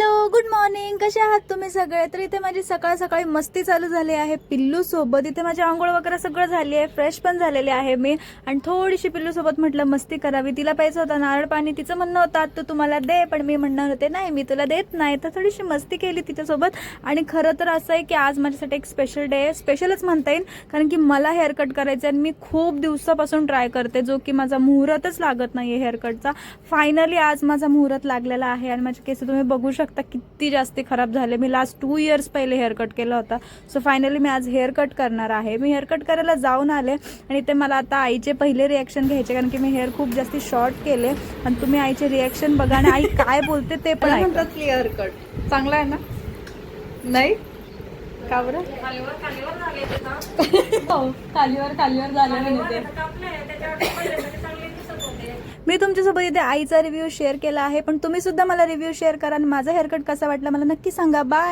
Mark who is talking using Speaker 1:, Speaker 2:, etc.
Speaker 1: Hello, good morning. कसे आहात तुम्ही सगळे? तर इथे माझी सकाळ सकाळी मस्ती चालू झाली आहे पिल्लू सोबत. इथे माझी आंघोळ वगैरे सगळं झाली आहे, फ्रेश पण झालेली आहे मी. आणि थोडीशी पिल्लू सोबत म्हटलं मस्ती करावी. तिला प्यायचं होतं नारळ पाणी, तिचं म्हणणं होतं तू तुम्हाला दे, पण मी म्हणणार होते नाही मी तुला देत नाही. तर थोडीशी मस्ती केली तिच्यासोबत. आणि खरं तर असं आहे की आज माझ्यासाठी एक स्पेशल डे आहे, स्पेशलच म्हणता येईल, कारण की मला हेअर कट करायचं आहे आणि मी खूप दिवसापासून ट्राय करते, जो की माझा मुहूर्तच लागत नाहीये हेअर कटचा. फायनली आज माझा मुहूर्त लागलेला आहे आणि माझे केस तुम्ही बघू शकता किती जास्त खराब झाले. मी लास्ट 2 इयर्स पहिले हेअर कट केला होता. सो फायनली मी आज हेअर कट करणार आहे. मी हेअर कट करायला जाऊन आले आणि ते मला आता आईचे पहिले रिॲक्शन घ्यायचे, कारण की मी हेअर खूप जास्त शॉर्ट केले. आणि तुम्ही आईचे रिॲक्शन बघा आणि आई काय बोलते ते पण
Speaker 2: म्हणतात की हेअर कट चांगला आहे ना? नाही का बरं?
Speaker 1: कालीवर झाले. मी तुमच्यासोबत इथे आईचा रिव्ह्यू शेअर केला आहे, पण तुम्ही सुद्धा मला रिव्ह्यू शेअर करा आणि माझा हेअर कट कसा वाटला मला नक्की सांगा. बाय.